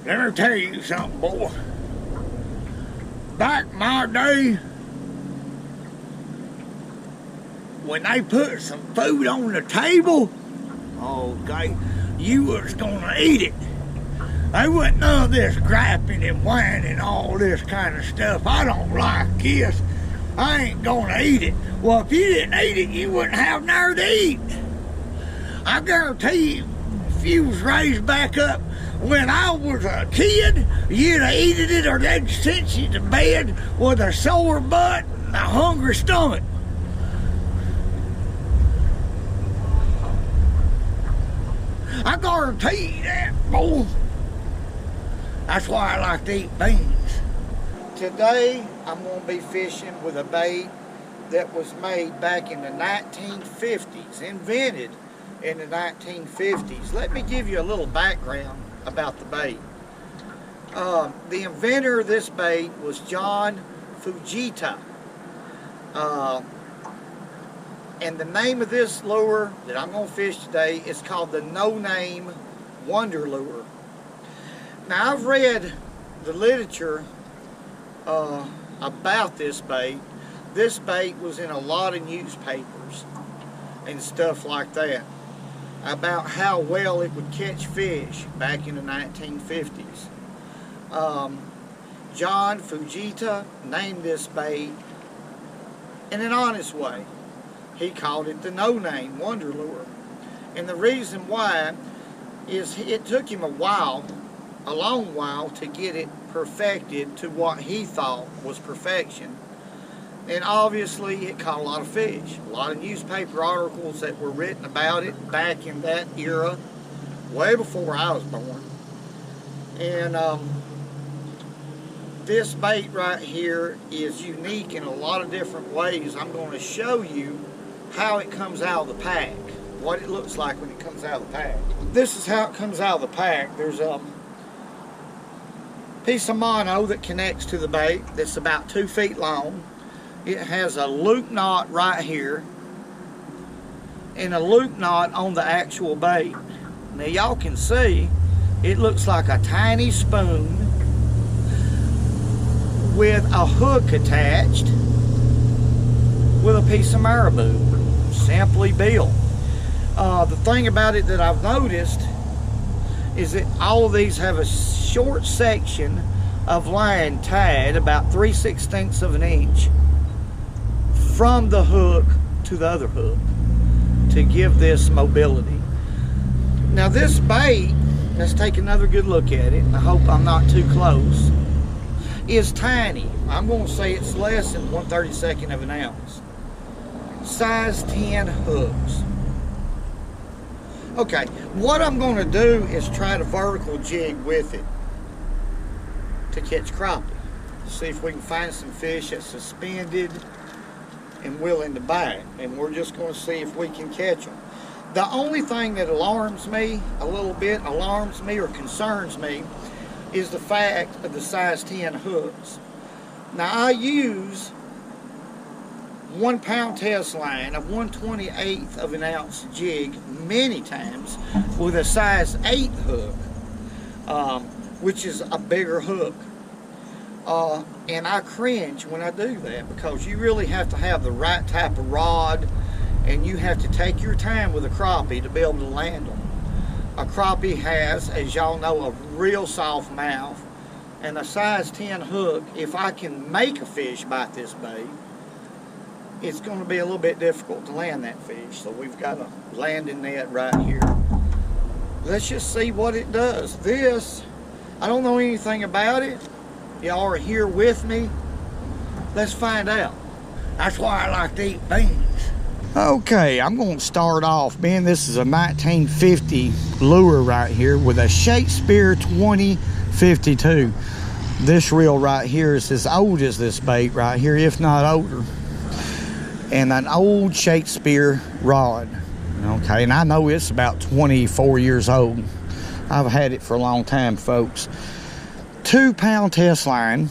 Let me tell you something, boy. Back in my day, when they put some food on the table, okay, you was gonna eat it. There wasn't none of this griping and whining and all this kind of stuff. I don't like this. I ain't gonna eat it. Well, if you didn't eat it, you wouldn't have nowhere to eat. I guarantee you, if you was raised back up when I was a kid, you'd have eaten it or they'd sent you to bed with a sore butt and a hungry stomach. I guarantee you that, boy. That's why I like to eat beans. Today, I'm going to be fishing with a bait that was made back in the 1950s, invented in the 1950s. Let me give you a little background about the bait. The inventor of this bait was John Fujita. And the name of this lure that I'm going to fish today is called the No Name Wonder Lure. Now, I've read the literature about this bait. This bait was in a lot of newspapers and stuff like that about how well it would catch fish back in the 1950s. John Fujita named this bait in an honest way. He called it the No Name Wonder Lure. And the reason why is it took him a long while to get it perfected to what he thought was perfection. And obviously it caught a lot of fish. A lot of newspaper articles that were written about it back in that era, way before I was born. And this bait right here is unique in a lot of different ways. I'm going to show you how it comes out of the pack, what it looks like when it comes out of the pack. This is how it comes out of the pack. There's a piece of mono that connects to the bait that's about 2 feet long. It has a loop knot right here and a loop knot on the actual bait. Now y'all can see it looks like a tiny spoon with a hook attached with a piece of marabou, simply built. The thing about it that I've noticed is that all of these have a short section of line tied about 3/16 of an inch from the hook to the other hook to give this mobility. Now this bait, let's take another good look at it. I hope I'm not too close. Is tiny. I'm going to say it's less than 1/32 of an ounce. Size 10 hooks. Okay, what I'm going to do is try to vertical jig with it to catch crappie. See if we can find some fish that's suspended and willing to bite. And we're just going to see if we can catch them. The only thing that alarms me a little bit, or concerns me, is the fact of the size 10 hooks. Now I use 1 pound test line of 1/28 of an ounce jig many times with a size 8 hook, which is a bigger hook. And I cringe when I do that because you really have to have the right type of rod and you have to take your time with a crappie to be able to land them. A crappie has, as y'all know, a real soft mouth, and a size 10 hook, if I can make a fish bite this bait, it's going to be a little bit difficult to land that fish. So we've got a landing net right here. Let's just see what it does. This, I don't know anything about it. Y'all are here with me. Let's find out. That's why I like to eat beans. Okay, I'm going to start off, man. This is a 1950 lure right here with a Shakespeare 2052. This reel right here is as old as this bait right here, if not older. And an old Shakespeare rod. Okay, and I know it's about 24 years old. I've had it for a long time, folks. 2 pound test line,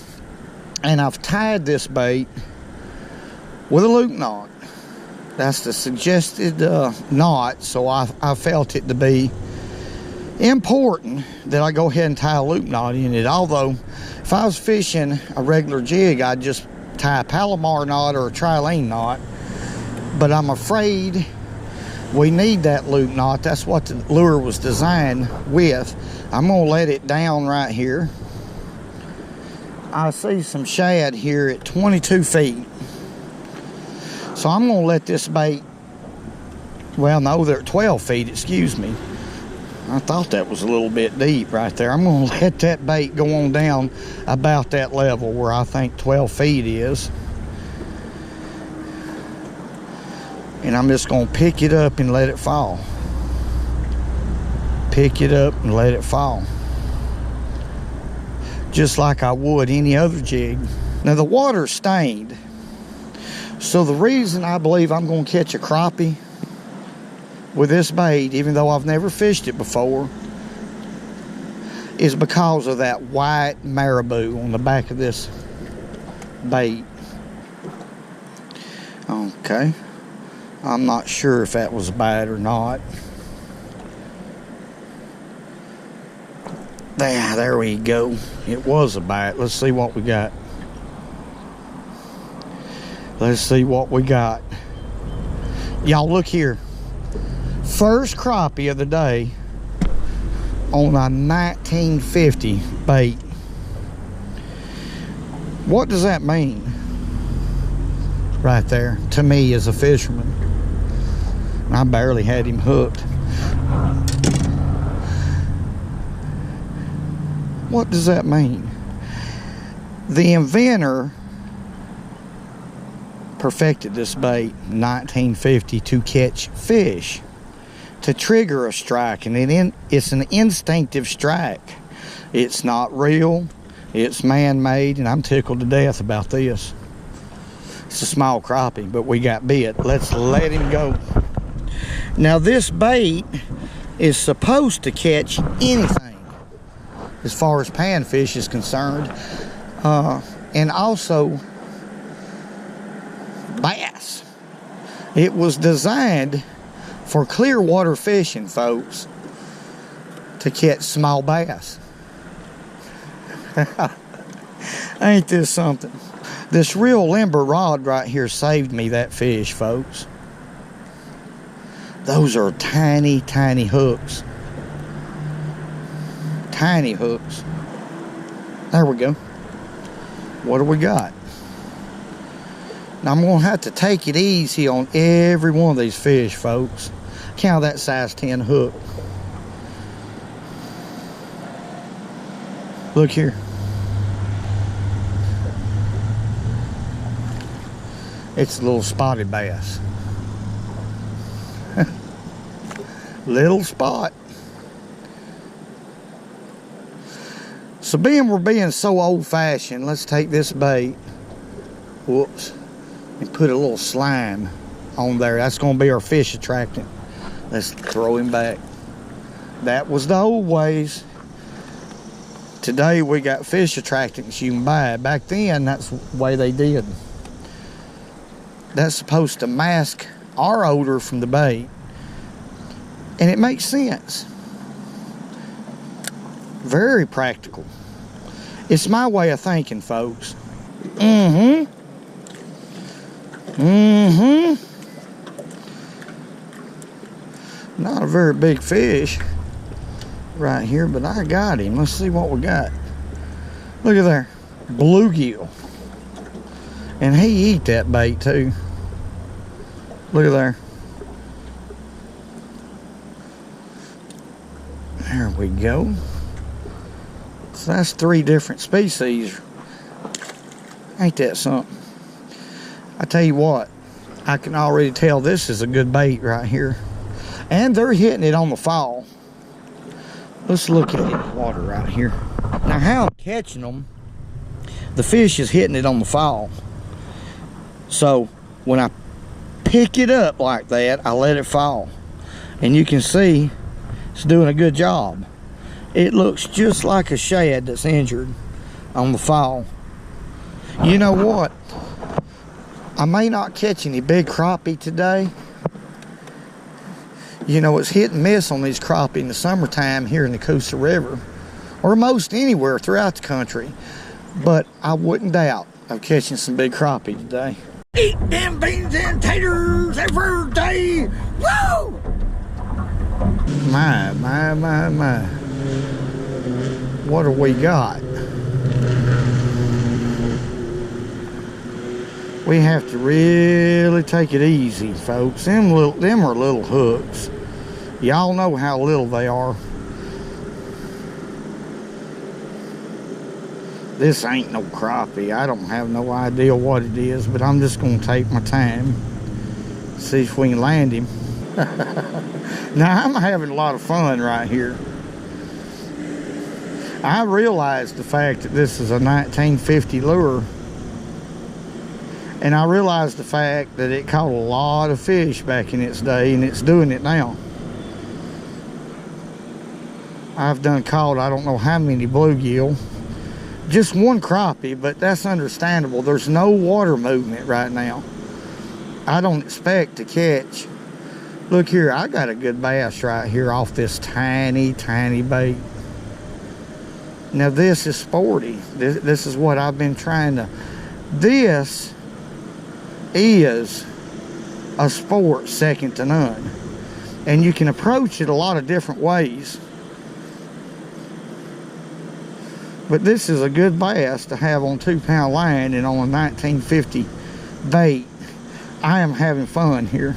and I've tied this bait with a loop knot. That's the suggested knot, so I felt it to be important that I go ahead and tie a loop knot in it. Although if I was fishing a regular jig, I'd just tie a Palomar knot or a trilene knot, but I'm afraid we need that loop knot. That's what the lure was designed with. I'm gonna let it down right here. I see some shad here at 22 feet. So I'm gonna let this bait, well, no, they're at 12 feet, excuse me. I thought that was a little bit deep right there. I'm gonna let that bait go on down about that level where I think 12 feet is. And I'm just gonna pick it up and let it fall. Pick it up and let it fall. Just like I would any other jig. Now the water's stained. So the reason I believe I'm gonna catch a crappie with this bait, even though I've never fished it before, is because of that white marabou on the back of this bait. Okay. I'm not sure if that was a bite or not. There we go. It was a bite. Let's see what we got. Let's see what we got. Y'all look here. First crappie of the day on a 1950 bait. What does that mean? Right there, to me as a fisherman. I barely had him hooked. What does that mean? The inventor perfected this bait in 1950 to catch fish, to trigger a strike, and it's an instinctive strike. It's not real, it's man-made, and I'm tickled to death about this. It's a small crappie, but we got bit. Let's let him go. Now this bait is supposed to catch anything as far as panfish is concerned, and also bass. It was designed for clear water fishing, folks, to catch small bass. Ain't this something? This real limber rod right here saved me that fish, folks. Those are tiny, tiny hooks. Tiny hooks. There we go. What do we got? Now I'm gonna have to take it easy on every one of these fish, folks. Count that size 10 hook. Look here. It's a little spotted bass. Little spot. So we're being so old-fashioned, let's take this bait, whoops, and put a little slime on there. That's going to be our fish attractant. Let's throw him back. That was the old ways. Today we got fish attractants you can buy. Back then, that's the way they did. That's supposed to mask our odor from the bait. And it makes sense. Very practical. It's my way of thinking, folks. Not a very big fish right here, but I got him. Let's see what we got. Look at there. Bluegill. And he eat that bait too. Look at there. There we go. So that's 3 different species. Ain't that something? I tell you what, I can already tell this is a good bait right here. And they're hitting it on the fall. Let's look at the water right here. Now how I'm catching them, the fish is hitting it on the fall. So when I pick it up like that, I let it fall. And you can see it's doing a good job. It looks just like a shad that's injured on the fall. You know what? I may not catch any big crappie today. You know, it's hit and miss on these crappie in the summertime here in the Coosa River, or most anywhere throughout the country. But I wouldn't doubt of catching some big crappie today. Eat them beans and taters every day. Woo! My. What do we got? We have to really take it easy, folks. Them are little hooks. Y'all know how little they are. This ain't no crappie. I don't have no idea what it is, but I'm just gonna take my time, see if we can land him. Now, I'm having a lot of fun right here. I realize the fact that this is a 1950 lure, and I realize the fact that it caught a lot of fish back in its day, and it's doing it now. I've done caught I don't know how many bluegill, just one crappie, but that's understandable. There's no water movement right now. I don't expect to catch. Look here, I got a good bass right here off this tiny bait. Now this is sporty. This is what I've been trying to. This is a sport second to none, and you can approach it a lot of different ways. But this is a good bass to have on 2-pound line and on a 1950 bait. I am having fun here.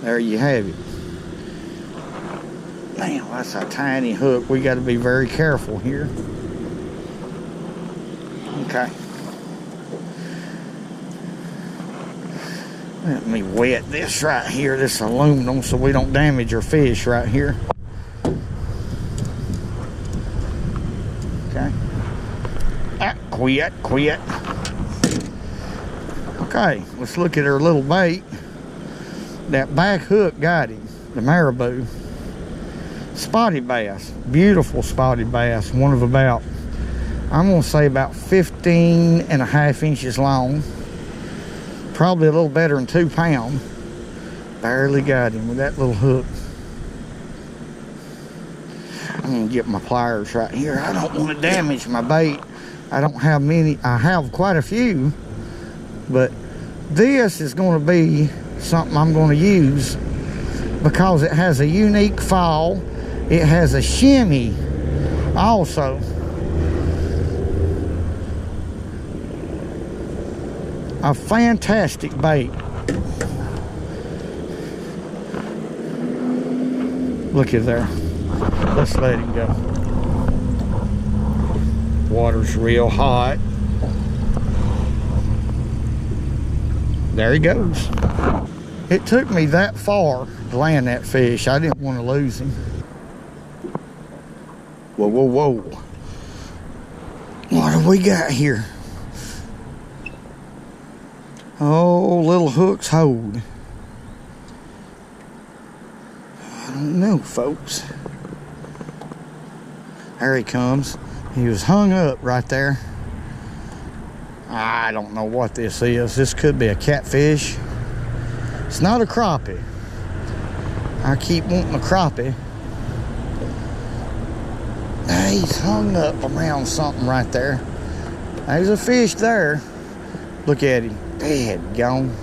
There you have it. Man, that's a tiny hook. We got to be very careful here. Okay. Let me wet this right here, this aluminum, so we don't damage our fish right here. Okay. Quit. Okay, let's look at our little bait. That back hook got him, the marabou. Spotted bass, beautiful spotted bass, one of about, I'm gonna say about 15.5 inches long. Probably a little better than 2 pounds. Barely got him with that little hook. I'm gonna get my pliers right here. I don't want to damage my bait. I don't have many. I have quite a few, but this is going to be something I'm going to use because it has a unique fall. It has a shimmy also. A fantastic bait. Look at there. Let's let him go. Water's real hot. There he goes. It took me that far to land that fish. I didn't want to lose him. Whoa. What have we got here? Oh, little hooks hold. I don't know, folks. There he comes. He was hung up right there. I don't know what this is. This could be a catfish. It's not a crappie. I keep wanting a crappie. He's hung up around something right there. There's a fish there. Look at him. Dead gone.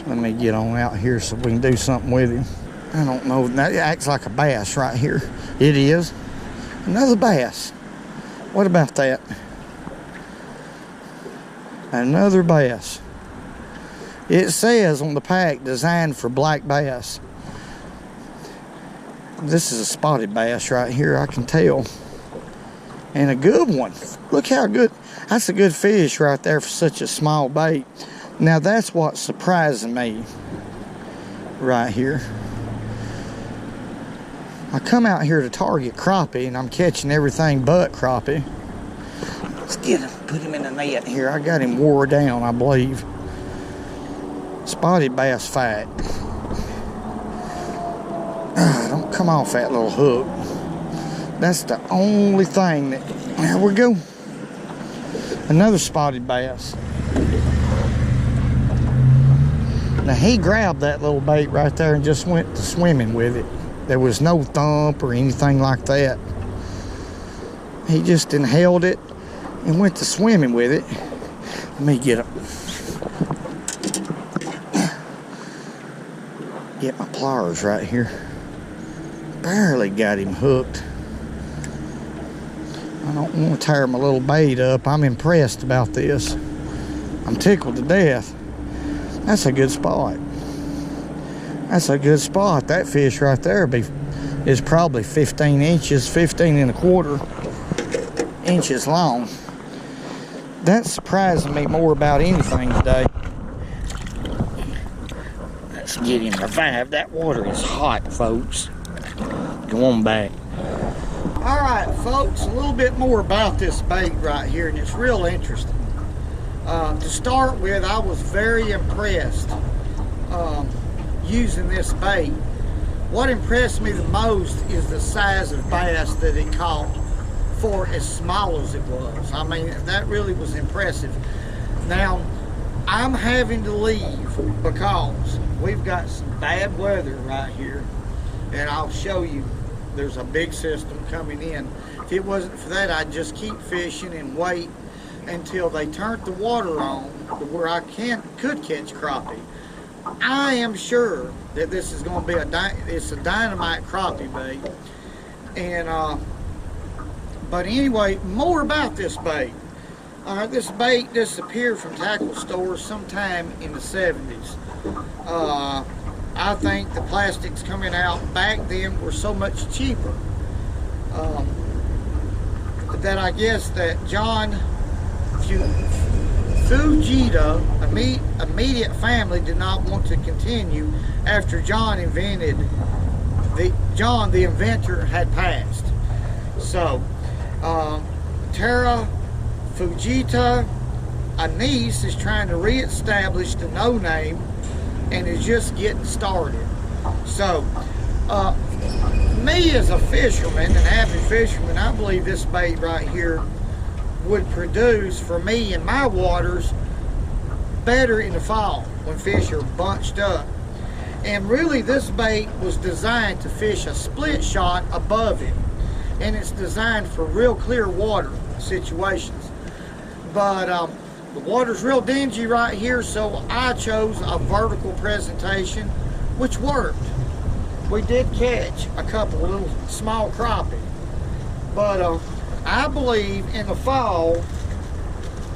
Let me get on out here so we can do something with him. I don't know. That acts like a bass right here. It is. Another bass. What about that? Another bass. It says on the pack, designed for black bass. This is a spotted bass right here, I can tell. And a good one. Look how good. That's a good fish right there for such a small bait. Now that's what's surprising me right here. I come out here to target crappie and I'm catching everything but crappie. Let's get him, put him in the net here. I got him wore down, I believe. Spotted bass fight. Don't come off that little hook. That's the only thing that, there we go. Another spotted bass. Now he grabbed that little bait right there and just went to swimming with it. There was no thump or anything like that. He just inhaled it and went to swimming with it. Let me get my pliers right here. Barely got him hooked. I don't want to tear my little bait up. I'm impressed about this. I'm tickled to death. That's a good spot. That's a good spot. That fish right there is probably 15 inches, 15 and a quarter inches long. That's surprising me more about anything today. Let's get him revived. That water is hot, folks. Go on back. All right, folks, a little bit more about this bait right here, and it's real interesting. To start with, I was very impressed using this bait. What impressed me the most is the size of bass that it caught for as small as it was. I mean, that really was impressive. Now, I'm having to leave because we've got some bad weather right here, and I'll show you. There's a big system coming in. If it wasn't for that, I'd just keep fishing and wait until they turned the water on to where I could catch crappie. I am sure that this is going to be it's a dynamite crappie bait. And but anyway, more about this bait. This bait disappeared from tackle stores sometime in the 70s. I think the plastics coming out back then were so much cheaper that I guess that John Fujita immediate family did not want to continue after John the inventor had passed. So Tara Fujita, a niece, is trying to re-establish the no name and is just getting started. So me as a fisherman, an avid fisherman, I believe this bait right here would produce for me in my waters better in the fall when fish are bunched up. And really this bait was designed to fish a split shot above it, and it's designed for real clear water situations. But the water's real dingy right here, so I chose a vertical presentation, which worked. We did catch a couple of little small crappie, but I believe in the fall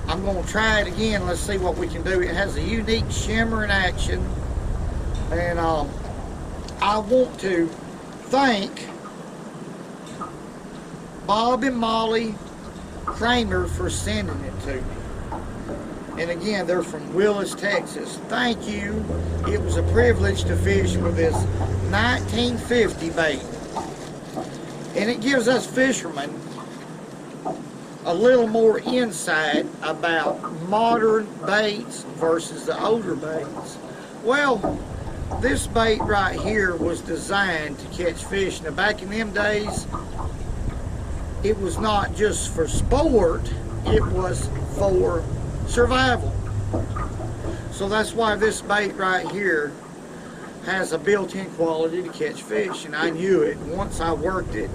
I'm going to try it again. Let's see what we can do. It has a unique shimmer in action, and I want to thank Bob and Molly Kramer for sending it to me. And again, they're from Willis, Texas. Thank you. It was a privilege to fish with this 1950 bait. And it gives us fishermen a little more insight about modern baits versus the older baits. Well, this bait right here was designed to catch fish. Now, back in them days, it was not just for sport, it was for survival. So that's why this bait right here has a built-in quality to catch fish, and I knew it. Once I worked it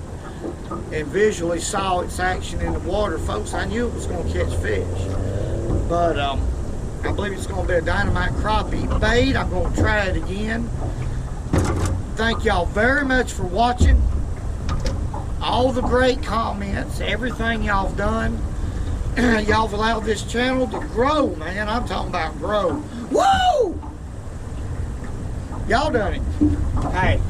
and visually saw its action in the water, folks, I knew it was going to catch fish. But I believe it's going to be a dynamite crappie bait. I'm going to try it again. Thank y'all very much for watching. All the great comments, everything y'all have done. Y'all have allowed this channel to grow, man. I'm talking about grow. Woo! Y'all done it. Hey.